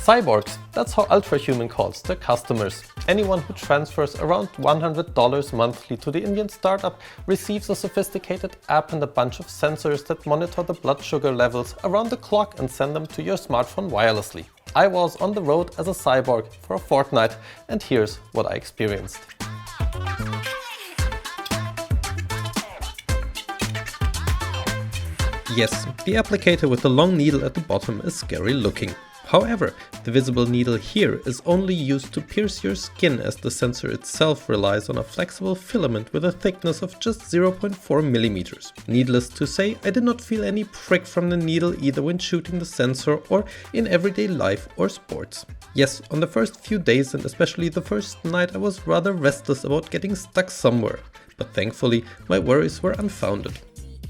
Cyborgs, that's how Ultrahuman calls their customers. Anyone who transfers around $100 monthly to the Indian startup receives a sophisticated app and a bunch of sensors that monitor the blood sugar levels around the clock and send them to your smartphone wirelessly. I was on the road as a cyborg for a fortnight, and here's what I experienced. Yes, the applicator with the long needle at the bottom is scary looking. However, the visible needle here is only used to pierce your skin, as the sensor itself relies on a flexible filament with a thickness of just 0.4 millimeters. Needless to say, I did not feel any prick from the needle either when shooting the sensor or in everyday life or sports. Yes, on the first few days and especially the first night I was rather restless about getting stuck somewhere, but thankfully my worries were unfounded.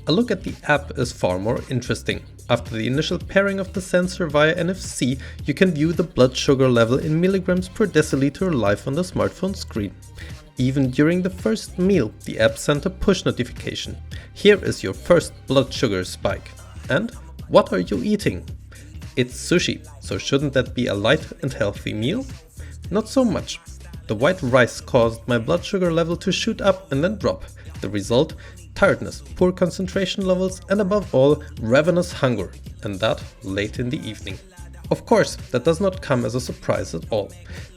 A look at the app is far more interesting. After the initial pairing of the sensor via NFC, you can view the blood sugar level in milligrams per deciliter live on the smartphone screen. Even during the first meal, the app sent a push notification. Here is your first blood sugar spike. And what are you eating? It's sushi, so shouldn't that be a light and healthy meal? Not so much. The white rice caused my blood sugar level to shoot up and then drop. The result? Tiredness, poor concentration levels, and above all, ravenous hunger, and that late in the evening. Of course, that does not come as a surprise at all,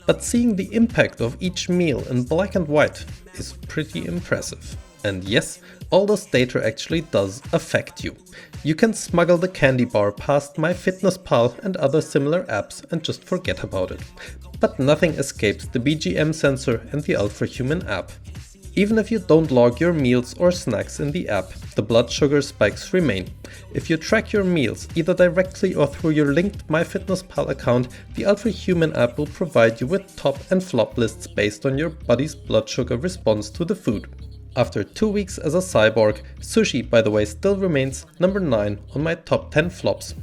but seeing the impact of each meal in black and white is pretty impressive. And yes, all this data actually does affect you. You can smuggle the candy bar past MyFitnessPal and other similar apps and just forget about it. But nothing escapes the BGM sensor and the Ultrahuman app. Even if you don't log your meals or snacks in the app, the blood sugar spikes remain. If you track your meals either directly or through your linked MyFitnessPal account, the Ultrahuman app will provide you with top and flop lists based on your body's blood sugar response to the food. After 2 weeks as a cyborg, sushi, by the way, still remains number 9 on my top 10 flops.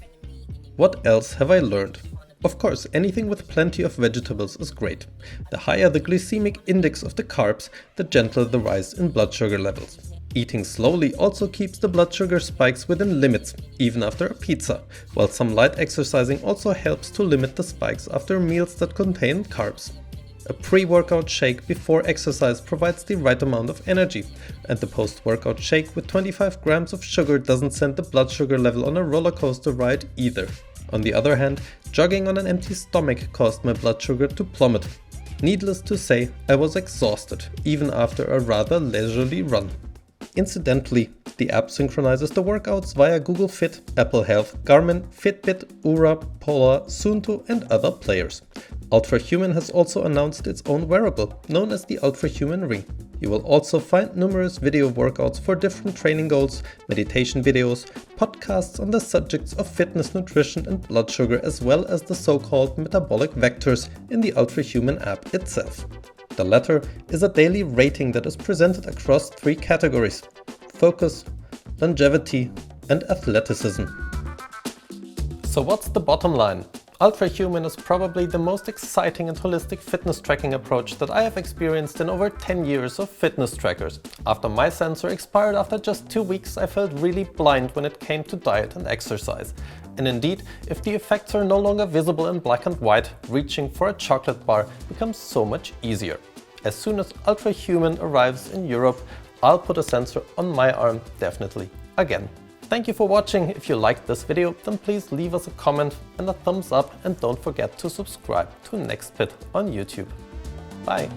What else have I learned? Of course, anything with plenty of vegetables is great. The higher the glycemic index of the carbs, the gentler the rise in blood sugar levels. Eating slowly also keeps the blood sugar spikes within limits, even after a pizza, while some light exercising also helps to limit the spikes after meals that contain carbs. A pre-workout shake before exercise provides the right amount of energy, and the post-workout shake with 25 grams of sugar doesn't send the blood sugar level on a roller coaster ride either. On the other hand, jogging on an empty stomach caused my blood sugar to plummet. Needless to say, I was exhausted, even after a rather leisurely run. Incidentally, the app synchronizes the workouts via Google Fit, Apple Health, Garmin, Fitbit, Oura, Polar, Suunto and other players. Ultrahuman has also announced its own wearable, known as the Ultrahuman Ring. You will also find numerous video workouts for different training goals, meditation videos, podcasts on the subjects of fitness, nutrition and blood sugar, as well as the so-called metabolic vectors in the Ultrahuman app itself. The latter is a daily rating that is presented across 3 categories: focus, longevity and athleticism. So what's the bottom line? Ultrahuman is probably the most exciting and holistic fitness tracking approach that I have experienced in over 10 years of fitness trackers. After my sensor expired after just 2 weeks, I felt really blind when it came to diet and exercise. And indeed, if the effects are no longer visible in black and white, reaching for a chocolate bar becomes so much easier. As soon as Ultrahuman arrives in Europe, I'll put a sensor on my arm, definitely, again. Thank you for watching. If you liked this video, then please leave us a comment and a thumbs up, and don't forget to subscribe to NextPit on YouTube. Bye!